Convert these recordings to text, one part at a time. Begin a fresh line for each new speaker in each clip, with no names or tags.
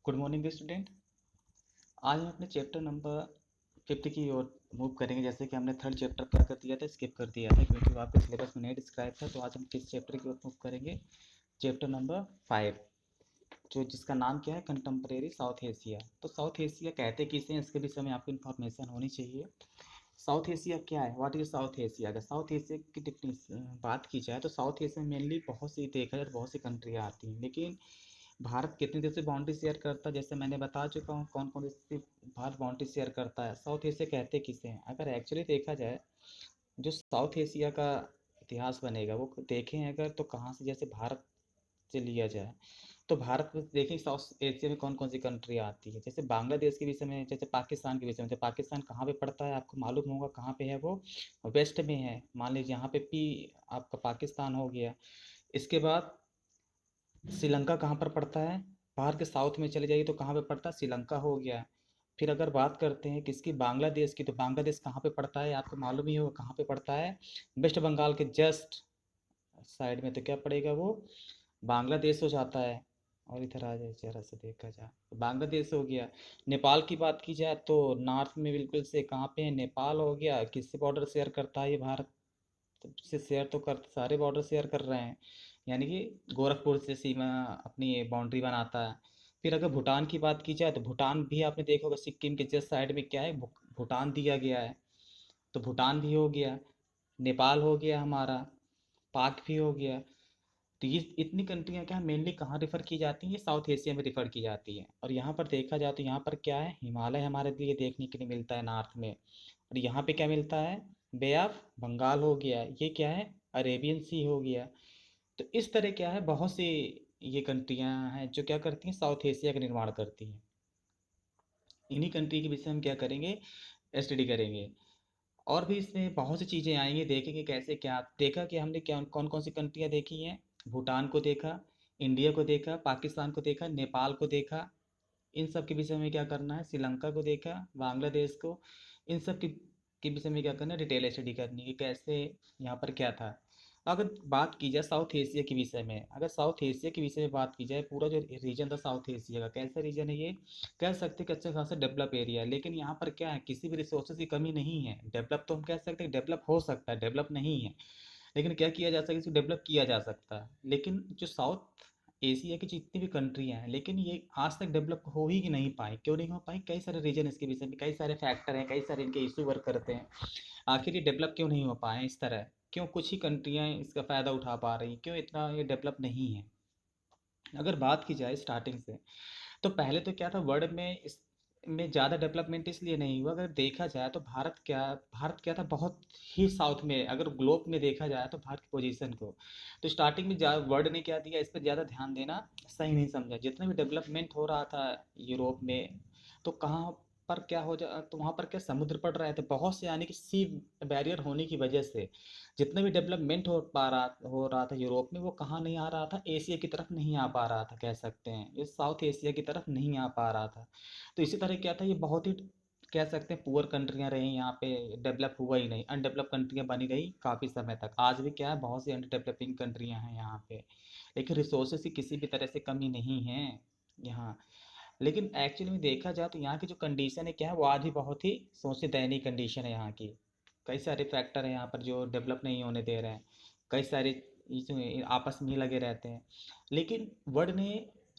Good morning student. आज हम अपने चैप्टर नंबर 50 की ओर मूव करेंगे। जैसे कि हमने थर्ड चैप्टर क्या कर दिया था, स्किप कर दिया था क्योंकि वो आपके सिलेबस में नहीं डिस्क्राइब था। तो आज हम किस चैप्टर की ओर मूव करेंगे? चैप्टर नंबर 5, जो जिसका नाम क्या है, कंटेम्प्रेरी साउथ एशिया। तो साउथ एशिया कहते किसे हैं, इसके विषय में आपको इन्फॉर्मेशन होनी चाहिए। साउथ एशिया क्या है, व्हाट इज साउथ एशिया? अगर साउथ एशिया की बात की जाए तो साउथ एशिया में मेनली बहुत सी देखा जाए बहुत सी कंट्रियाँ आती हैं। लेकिन भारत कितने देश से बाउंड्री शेयर करता है, जैसे मैंने बता चुका हूँ कौन कौन से भारत बाउंड्री शेयर करता है। साउथ एशिया कहते किसे हैं? अगर एक्चुअली देखा जाए, जो साउथ एशिया का इतिहास बनेगा वो देखें अगर, तो कहाँ से, जैसे भारत से लिया जाए तो भारत में देखें साउथ एशिया में कौन कौन सी कंट्री आती है। जैसे बांग्लादेश के विषय में, जैसे पाकिस्तान के विषय में, तो पाकिस्तान कहाँ पे पड़ता है आपको मालूम होगा, कहाँ पे है वो? वेस्ट में है। मान लीजिए यहाँ पे पी आपका पाकिस्तान हो गया। इसके बाद श्रीलंका कहाँ पर पड़ता है? बाहर के साउथ में चले जाइए तो कहाँ पे पड़ता है? श्रीलंका हो गया। फिर अगर बात करते हैं किसकी, बांग्लादेश की, तो बांग्लादेश कहाँ पे पड़ता है आपको मालूम ही होगा कहाँ पे पड़ता है? वेस्ट बंगाल के जस्ट साइड में। तो क्या पड़ेगा वो? बांग्लादेश हो जाता है। और इधर आ जाए जरा से देखा जाए तो बांग्लादेश हो गया। नेपाल की बात की जाए तो नॉर्थ में बिल्कुल से कहाँ पे है, नेपाल हो गया। किससे बॉर्डर शेयर करता है ये भारत? से शेयर तो कर, सारे बॉर्डर शेयर कर रहे हैं। यानी कि गोरखपुर से सीमा अपनी बाउंड्री बनाता है। फिर अगर भूटान की बात की जाए तो भूटान भी आपने देखा होगा, सिक्किम के जस्ट साइड में क्या है, भूटान दिया गया है। तो भूटान भी हो गया। नेपाल हो गया हमारा। पाक भी हो गया। तो ये इतनी कंट्रियां क्या मेनली कहाँ रेफर की जाती हैं? ये साउथ एशिया में रेफर की जाती हैं। और यहाँ पर देखा जाए तो यहाँ पर क्या है, हिमालय हमारे लिए देखने के लिए मिलता है नॉर्थ में। और यहाँ पे क्या मिलता है? बे ऑफ बंगाल हो गया। ये क्या है? अरेबियन सी हो गया। तो इस तरह क्या है, बहुत सी ये कंट्रियां हैं जो क्या करती हैं, साउथ एशिया का निर्माण करती हैं। इन्हीं कंट्री के विषय में क्या करेंगे, स्टडी करेंगे। और भी इसमें बहुत सी चीज़ें आएंगी, देखेंगे कैसे क्या देखा कि हमने क्या कौन कौन सी कंट्रियाँ देखी हैं। भूटान को देखा, इंडिया को देखा, पाकिस्तान को देखा, नेपाल को देखा। इन सब के विषय में क्या करना है, श्रीलंका को देखा, बांग्लादेश को। इन सब के विषय में क्या करना है, डिटेल स्टडी करनी है कि कैसे यहाँ पर क्या था। अगर बात की जाए साउथ एशिया के विषय में, अगर साउथ एशिया के विषय में बात की जाए, पूरा जो रीजन था साउथ एशिया का, कैसा रीजन है ये? कह सकते हैं कि अच्छा खासा डेवलप एरिया है। लेकिन यहाँ पर क्या है, किसी भी रिसोर्सेज की कमी नहीं है। डेवलप तो हम कह सकते हैं डेवलप हो सकता है, डेवलप नहीं है। लेकिन क्या किया जा सकता है, इसको डेवलप किया जा सकता है। लेकिन जो साउथ एशिया की जितनी भी कंट्रियाँ हैं, लेकिन ये आज तक डेवलप हो ही नहीं पाई। क्यों नहीं हो पाई? कई सारे रीजन इसके विषय में, कई सारे फैक्टर हैं, कई सारे इनके इशू वर्क करते हैं। आखिर ये डेवलप क्यों नहीं हो पाए इस तरह? क्यों कुछ ही कंट्रियाँ इसका फ़ायदा उठा पा रही, क्यों इतना ये डेवलप नहीं है? अगर बात की जाए स्टार्टिंग से, तो पहले तो क्या था, वर्ल्ड में इस में ज़्यादा डेवलपमेंट इसलिए नहीं हुआ। अगर देखा जाए तो भारत क्या था, बहुत ही साउथ में। अगर ग्लोब में देखा जाए तो भारत की पोजीशन को, तो स्टार्टिंग में वर्ल्ड ने क्या दिया, इस पर ज़्यादा ध्यान देना सही नहीं समझा। जितना भी डेवलपमेंट हो रहा था यूरोप में, तो कहाँ पर क्या हो जा, तो वहाँ पर क्या समुद्र पड़ रहे थे बहुत से, यानी कि सी बैरियर होने की वजह से जितना भी डेवलपमेंट हो रहा था यूरोप में, वो कहाँ नहीं आ रहा था, एशिया की तरफ नहीं आ पा रहा था। कह सकते हैं ये साउथ एशिया की तरफ नहीं आ पा रहा था। तो इसी तरह क्या था, ये बहुत ही कह सकते हैं पुअर कंट्रियाँ रही यहाँ पे, डेवलप हुआ ही नहीं, अनडेवलप कंट्रियाँ बनी रही काफ़ी समय तक। आज भी क्या है, बहुत सी अंडर डेवलपिंग कंट्रियाँ हैं यहाँ पे। लेकिन रिसोर्सेज की किसी भी तरह से कमी नहीं है यहाँ। लेकिन एक्चुअली में देखा जाए तो यहाँ की जो कंडीशन है क्या है, वो आज भी बहुत ही सोचने दयनीय कंडीशन है यहाँ की। कई सारे फैक्टर हैं यहाँ पर जो डेवलप नहीं होने दे रहे हैं। कई सारे आपस में ही लगे रहते हैं। लेकिन वर्ल्ड ने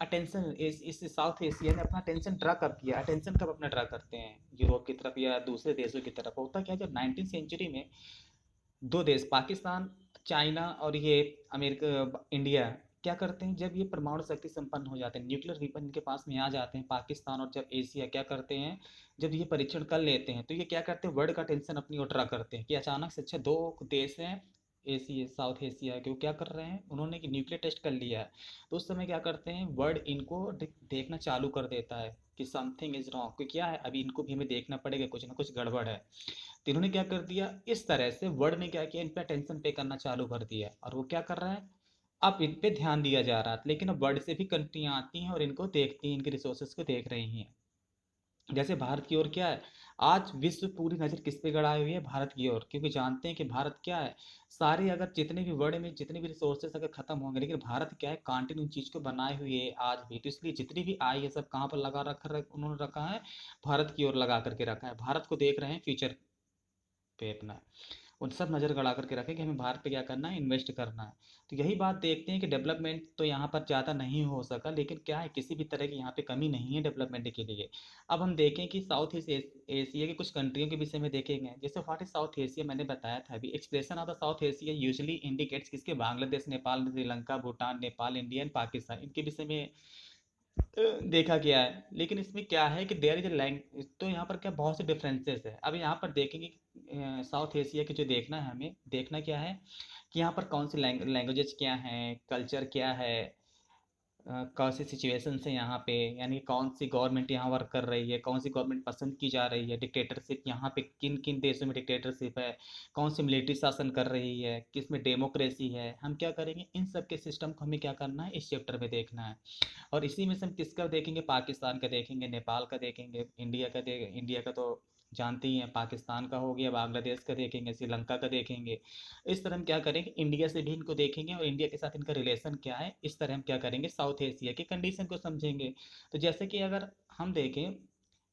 अटेंशन, इस साउथ एशिया ने अपना अटेंशन ड्रा कब किया? अटेंशन कब अपना ड्रा करते हैं यूरोप की तरफ या दूसरे देशों की तरफ? होता क्या है, जब 19th सेंचुरी में दो देश, पाकिस्तान, चाइना और ये अमेरिका, इंडिया, क्या करते हैं, जब ये परमाणु शक्ति संपन्न हो जाते हैं, न्यूक्लियर वेपन इनके पास में आ जाते हैं, पाकिस्तान और जब एशिया क्या करते हैं, जब ये परीक्षण कर लेते हैं, तो ये क्या करते हैं, वर्ल्ड का टेंशन अपनी ओर ड्रा करते हैं कि अचानक से अच्छा दो देश हैं एशिया, साउथ एशिया के, वो क्या कर रहे हैं, उन्होंने कि न्यूक्लियर टेस्ट कर लिया है। तो उस समय क्या करते हैं, वर्ल्ड इनको देखना चालू कर देता है कि समथिंग इज रॉन्ग, कि क्या है, अभी इनको भी हमें देखना पड़ेगा, कुछ ना कुछ गड़बड़ है। तो इन्होंने क्या कर दिया, इस तरह से वर्ल्ड ने क्या किया, इन पे अटेंशन पे करना चालू कर दिया। और वो क्या कर रहा है, अब इन पे ध्यान दिया जा रहा है। लेकिन अब वर्ल्ड से भी कंट्रियाँ आती हैं और इनको देखती हैं, इनके रिसोर्सेज को देख रही हैं। जैसे भारत की ओर क्या है, आज विश्व पूरी नज़र किस पे गड़ाई हुई है? भारत की ओर, क्योंकि जानते हैं कि भारत क्या है, सारे अगर जितने भी वर्ल्ड में जितने भी रिसोर्सेज अगर खत्म होंगे, लेकिन भारत क्या है, कंटिन्यू उन चीज़ को बनाए हुए है आज भी। तो इसलिए जितनी भी आई है सब कहाँ पर लगा उन्होंने रखा है, भारत की ओर लगा करके रखा है। भारत को देख रहे हैं फ्यूचर पे अपना, उन सब नज़र गड़ा करके रखें कि हमें भारत पे क्या करना है, इन्वेस्ट करना है। तो यही बात देखते हैं कि डेवलपमेंट तो यहाँ पर ज़्यादा नहीं हो सका, लेकिन क्या है, किसी भी तरह की यहाँ पे कमी नहीं है डेवलपमेंट के लिए। अब हम देखें कि साउथ ईस्ट एशिया के कुछ कंट्रियों के विषय में देखेंगे, जैसे व्हाट इज साउथ एशिया, मैंने बताया था अभी, expression of the south Asia usually indicates किसके, बांग्लादेश, नेपाल, श्रीलंका, भूटान, नेपाल, इंडिया एंड पाकिस्तान, इनके विषय में देखा गया है। लेकिन इसमें क्या है कि देयर इज ए लैंग्वेज, तो यहाँ पर क्या बहुत से डिफरेंसेस है। अब यहाँ पर देखेंगे साउथ एशिया की जो देखना है, हमें देखना क्या है कि यहाँ पर कौन सी लैंग्वेजेस क्या हैं, कल्चर क्या है, कौन सी सिचुएशन है यहाँ पे, यानी कौन सी गवर्नमेंट यहाँ वर्क कर रही है, कौन सी गवर्नमेंट पसंद की जा रही है, डिक्टेटरशिप यहाँ पे किन किन देशों में डिक्टेटरशिप है, कौन सी मिलिट्री शासन कर रही है, किस में डेमोक्रेसी है, हम क्या करेंगे, इन सब के सिस्टम को हमें क्या करना है, इस चैप्टर में देखना है। और इसी में से हम किसका देखेंगे, पाकिस्तान का देखेंगे, नेपाल का देखेंगे, इंडिया का तो जानते ही हैं, पाकिस्तान का हो गया, बांग्लादेश का देखेंगे, श्रीलंका का देखेंगे। इस तरह हम क्या करेंगे, इंडिया से भी इनको देखेंगे और इंडिया के साथ इनका रिलेशन क्या है, इस तरह हम क्या करेंगे, साउथ एशिया की कंडीशन को समझेंगे। तो जैसे कि अगर हम देखें,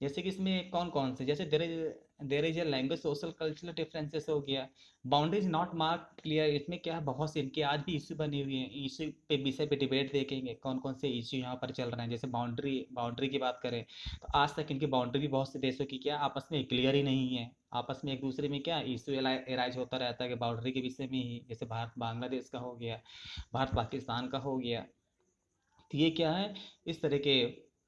जैसे कि इसमें कौन कौन से, जैसे there is a language social cultural differences हो गया, बाउंड्रीज नॉट मार्क क्लियर, इसमें क्या है, बहुत से इनके आज भी इश्यू बने हुए हैं, इश्यू पे विषय पे डिबेट देखेंगे कौन कौन से इश्यू यहाँ पर चल रहे हैं। जैसे बाउंड्री की बात करें तो आज तक इनकी बाउंड्री भी बहुत से देशों की क्या आपस में क्लियर ही नहीं है, आपस में एक दूसरे में क्या इश्यू एराइज होता रहता है कि बाउंड्री के विषय में ही, जैसे भारत बांग्लादेश का हो गया, भारत पाकिस्तान का हो गया। तो ये क्या है, इस तरह के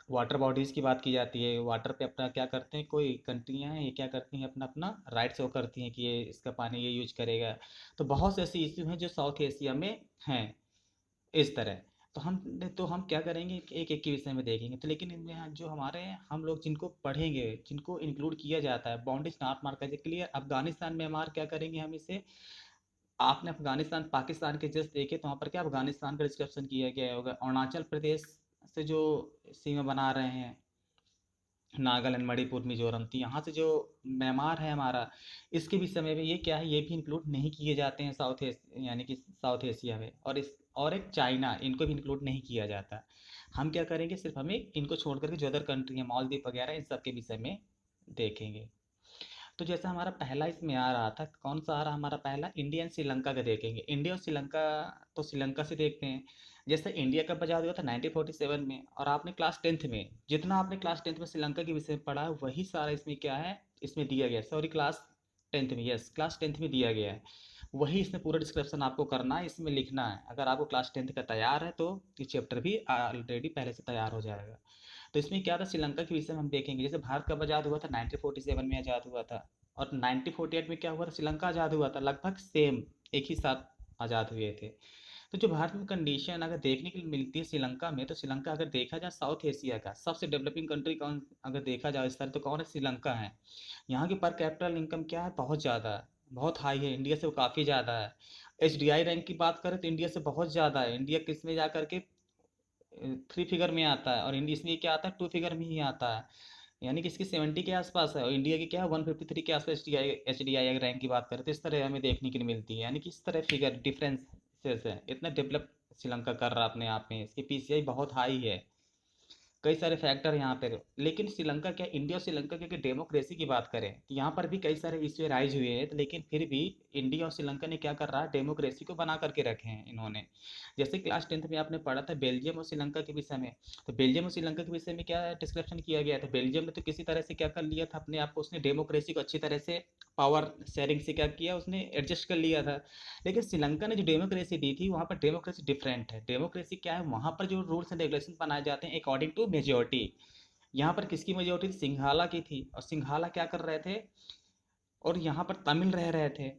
वाटर बॉडीज़ की बात की जाती है, वाटर पे अपना क्या करते हैं, कोई कंट्रियां हैं ये क्या करती हैं, अपना अपना राइट शो करती हैं कि ये इसका पानी ये यूज करेगा। तो बहुत से ऐसे इश्यू हैं जो साउथ एशिया में हैं इस तरह। तो हम क्या करेंगे, एक एक के विषय में देखेंगे। तो लेकिन इनमें जो हमारे हम लोग जिनको पढ़ेंगे, जिनको इंक्लूड किया जाता है, boundaries not mark as clear, Afghanistan Myanmar क्या करेंगे हम इसे, आपने अफगानिस्तान पाकिस्तान के जस्ट देखे तो वहाँ पर क्या अफगानिस्तान का डिस्क्रिप्शन किया गया होगा, अरुणाचल प्रदेश से जो सीमा बना रहे हैं, नागालैंड, मणिपुर, मिजोरम, तो यहाँ से जो म्यांमार है हमारा, इसके भी समय में ये क्या है, ये भी इंक्लूड नहीं किए जाते हैं यानी कि साउथ एशिया में। और एक चाइना, इनको भी इंक्लूड नहीं किया जाता। हम क्या करेंगे, सिर्फ हमें इनको छोड़ करके जो अदर कंट्री है, मालदीव वगैरह, इन सब के विषय में देखेंगे। तो जैसा हमारा पहला इसमें आ रहा था, कौन सा आ रहा हमारा पहला, इंडिया एंड श्रीलंका का देखेंगे। इंडिया और श्रीलंका, तो श्रीलंका से देखते हैं। जैसे इंडिया कब आज़ाद हुआ था, 1947 में, और आपने क्लास टेंथ में, जितना आपने क्लास टेंथ में श्रीलंका के विषय में पढ़ा है वही सारा इसमें क्या है, इसमें दिया गया है। सॉरी, क्लास टेंथ में, यस, क्लास टेंथ में दिया गया है, वही इसमें पूरा डिस्क्रिप्शन आपको करना है, इसमें लिखना है। अगर आपको क्लास टेंथ का तैयार है तो ये चैप्टर भी ऑलरेडी पहले से तैयार हो जाएगा। तो इसमें क्या था, श्रीलंका के विषय में हम देखेंगे। जैसे भारत कब आज़ाद हुआ था, 1947 में आज़ाद हुआ था, और 1948 में क्या हुआ था, श्रीलंका आज़ाद हुआ था, लगभग सेम एक ही साथ आज़ाद हुए थे। तो जो भारत में कंडीशन अगर देखने के लिए मिलती है श्रीलंका में, तो श्रीलंका अगर देखा जाए साउथ एशिया का सबसे डेवलपिंग कंट्री कौन, अगर देखा जाए इस तरह, तो कौन है, श्रीलंका है। यहाँ की पर कैपिटल इनकम क्या है, बहुत ज़्यादा है, बहुत हाई है, इंडिया से वो काफ़ी ज़्यादा है। HDI रैंक की बात करें तो इंडिया से बहुत ज़्यादा है, इंडिया किस में जा करके 3 फिगर में आता है, और इंडिया इसमें क्या आता है, 2 फिगर में ही आता है, यानी कि इसकी 70 के आसपास है, और इंडिया की क्या है, 153 के आसपास एच डी आई रैंक की बात करें तो इस तरह हमें देखने के लिए मिलती है, यानी कि इस तरह फिगर डिफरेंसेस है। इतना डेवलप श्रीलंका कर रहा है अपने आप में, इसकी PCI बहुत हाई है, कई सारे फैक्टर यहाँ पे। लेकिन श्रीलंका क्या, इंडिया और श्रीलंका की अगर डेमोक्रेसी की बात करें तो यहाँ पर भी कई सारे इश्यू राइज हुए हैं, लेकिन फिर भी इंडिया और श्रीलंका ने क्या कर रहा है, डेमोक्रेसी को बना करके रखे हैं इन्होंने। जैसे क्लास टेंथ में आपने पढ़ा था बेल्जियम और श्रीलंका के विषय में, तो बेल्जियम और श्रीलंका के विषय में क्या डिस्क्रिप्शन किया गया था, बेल्जियम ने तो किसी तरह से क्या कर लिया था अपने आप को, उसने डेमोक्रेसी को अच्छी तरह से पावर शेयरिंग से क्या किया, उसने एडजस्ट कर लिया था। लेकिन श्रीलंका ने जो डेमोक्रेसी दी थी, वहाँ पर डेमोक्रेसी डिफरेंट है। डेमोक्रेसी क्या है, वहाँ पर जो रूल्स एंड रेगुलेशन बनाए जाते हैं अकॉर्डिंग टू मेजोरिटी। यहाँ पर किसकी मेजोरिटी थी, सिंघाला की थी, और सिंघाला क्या कर रहे थे, और यहाँ पर तमिल रह रहे थे।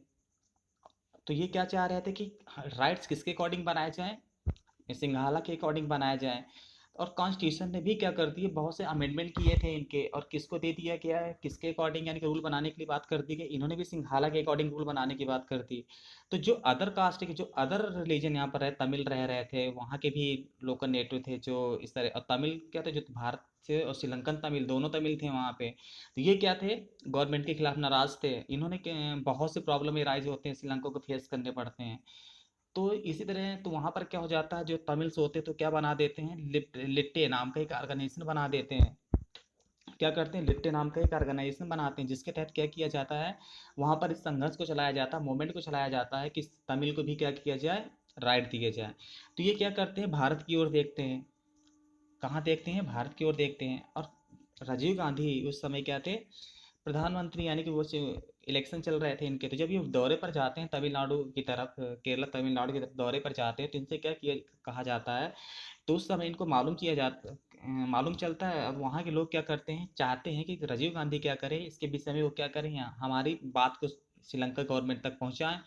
तो ये क्या चाह रहे थे कि राइट्स किसके अकॉर्डिंग बनाए जाएं, सिंघाला के अकॉर्डिंग बनाया जाए। और कॉन्स्टिट्यूशन ने भी क्या कर दिए, बहुत से अमेंडमेंट किए थे इनके, और किसको दे दिया गया है, किसके अकॉर्डिंग यानी कि रूल बनाने के लिए बात कर दी गई, इन्होंने भी सिंघाला के अकॉर्डिंग रूल बनाने की बात कर दी। तो जो अदर कास्ट के, जो अदर रिलीजन यहाँ पर है, तमिल रह रहे थे, वहाँ के भी लोकल नेटिव थे जो इस तरह, और तमिल क्या थे, जो भारत से और श्रीलंकन तमिल दोनों तमिल थे वहाँ पे। तो ये क्या थे, गवर्नमेंट के खिलाफ नाराज थे, इन्होंने बहुत से प्रॉब्लम राइज होते हैं, श्रीलंका को फेस करने पड़ते हैं। तो इसी तरह तो वहाँ पर क्या हो जाता है, जो तमिल्स होते हैं तो क्या बना देते हैं, लिट्टे नाम का एक ऑर्गेनाइजेशन बना देते हैं। क्या करते हैं, लिट्टे नाम का एक ऑर्गेनाइजेशन बनाते हैं, जिसके तहत क्या किया जाता है, वहाँ पर इस संघर्ष को चलाया जाता है, मूवमेंट को चलाया जाता है कि तमिल को भी क्या किया जाए, राइट दिए जाए। तो ये क्या करते हैं, भारत की ओर देखते हैं, कहाँ देखते हैं, भारत की ओर देखते हैं। और राजीव गांधी उस समय क्या थे, प्रधानमंत्री, यानी कि वो इलेक्शन चल रहे थे इनके, तो जब ये दौरे पर जाते हैं तमिलनाडु की तरफ, केरला तमिलनाडु की तरफ दौरे पर जाते हैं, तो इनसे क्या किया, कहा जाता है, तो उस समय इनको मालूम चलता है। अब वहाँ के लोग क्या करते हैं, चाहते हैं कि राजीव गांधी क्या करें, इसके विषय में वो क्या करें, यहाँ हमारी बात को श्रीलंका गवर्नमेंट तक पहुँचाएं,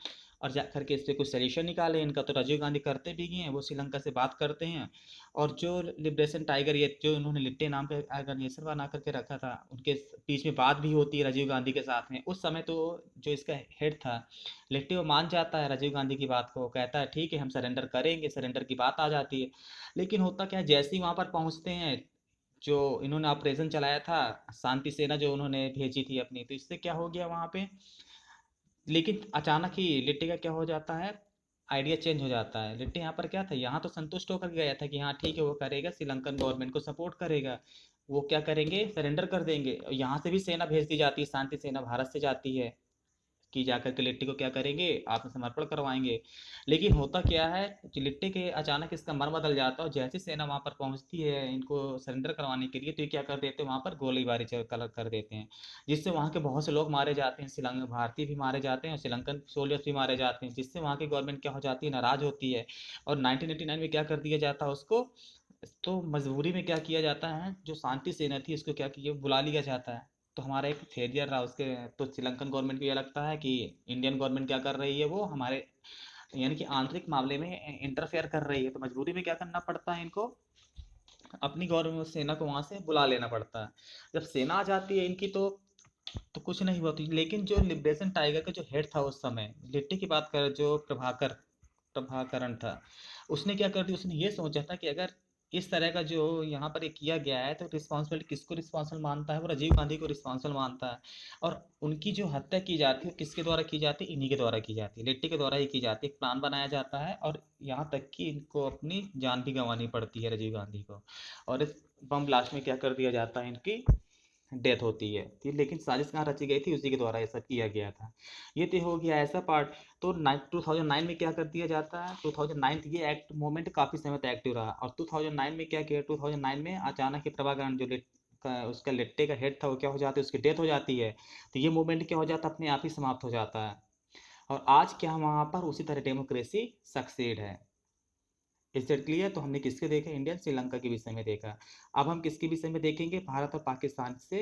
और जा करके इस पे कुछ सोल्यूशन निकालें इनका। तो राजीव गांधी करते भी हैं, वो श्रीलंका से बात करते हैं। और जो लिबरेशन टाइगर, ये जो उन्होंने लिट्टे नाम का ऑर्गेनाइजेशन बना करके रखा था, उनके बीच में बात भी होती है राजीव गांधी के साथ में। उस समय तो जो इसका हेड था लिट्टे, वो मान जाता है राजीव गांधी की बात को, कहता है ठीक है हम सरेंडर करेंगे, सरेंडर की बात आ जाती है। लेकिन होता क्या है, जैसे ही वहाँ पर पहुँचते हैं, जो इन्होंने ऑपरेशन चलाया था, शांति सेना जो उन्होंने भेजी थी अपनी, तो इससे क्या हो गया वहाँ पे, लेकिन अचानक ही लिट्टी का क्या हो जाता है, आइडिया चेंज हो जाता है। लिट्टी यहाँ पर क्या था, यहाँ तो संतुष्ट होकर गया था कि हाँ ठीक है वो करेगा, श्रीलंकन गवर्नमेंट को सपोर्ट करेगा, वो क्या करेंगे, सरेंडर कर देंगे। यहाँ से भी सेना भेज दी जाती है, शांति सेना भारत से जाती है कि जाकर के लिट्टी को क्या करेंगे, आत्मसमर्पण करवाएंगे। लेकिन होता क्या है कि लिट्टी के अचानक इसका मन बदल जाता है, और जैसे सेना वहां पर पहुंचती है इनको सरेंडर करवाने के लिए, तो ये क्या कर देते हैं, वहां पर गोलीबारी कर देते हैं, जिससे वहां के बहुत से लोग मारे जाते हैं, श्रीलंका भारतीय भी मारे जाते हैं और श्रीलंकन सोल्जर्स भी मारे जाते हैं, जिससे वहां की गवर्नमेंट क्या हो जाती है, नाराज होती है। और 1989 में क्या कर दिया जाता है उसको, तो मजबूरी में क्या किया जाता है, जो शांति सेना थी उसको क्या किया, बुला लिया जाता है। तो हमारा एक फेलियर रहा उसके, तो श्रीलंकन गवर्नमेंट को ये लगता है कि इंडियन गवर्नमेंट क्या कर रही है, वो हमारे यानी कि आंतरिक मामले में इंटरफेयर कर रही है। तो मजबूरी में क्या करना पड़ता है इनको, अपनी गवर्नमेंट सेना को वहां से बुला लेना पड़ता है। जब सेना आ जाती है इनकी, तो कुछ नहीं होती। लेकिन जो लिबरेशन टाइगर का जो हेड था उस समय, लिट्टी की बात कर, जो प्रभाकरण था, उसने क्या कर दिया, उसने ये सोचा था कि अगर इस तरह का जो यहाँ पर ये किया गया है, तो रिस्पॉन्सिबिलिटी किसको रिस्पॉन्सिबल मानता है, वो राजीव गांधी को रिस्पॉन्सिबल मानता है। और उनकी जो हत्या की जाती है वो किसके द्वारा की जाती है, इन्हीं के द्वारा की जाती है, लिट्टी के द्वारा ही की जाती है। एक प्लान बनाया जाता है, और यहाँ तक कि इनको अपनी जान भी गंवानी पड़ती है राजीव गांधी को। और इस बम ब्लास्ट में क्या कर दिया जाता है, इनकी डेथ होती है। थी, लेकिन साजिश कहाँ रची गई थी, उसी के द्वारा ये सब किया गया था। ये तो हो गया ऐसा पार्ट। तो 2009 में क्या कर दिया जाता है, 2009 ये एक्ट मूवमेंट काफ़ी समय तक एक्टिव रहा। और 2009 में क्या किया, 2009 में अचानक ही प्रभाकरण जो उसका लिट्टे का हेड था, वो क्या हो जाता है, उसकी डेथ हो जाती है। तो ये मूवमेंट क्या हो जाता है, अपने आप ही समाप्त हो जाता है। और आज क्या वहाँ पर उसी तरह डेमोक्रेसी सक्सीड है। Is that clear. तो हमने किसके देखा, इंडियन श्रीलंका के विषय में देखा। अब हम किसके विषय में देखेंगे, भारत और पाकिस्तान से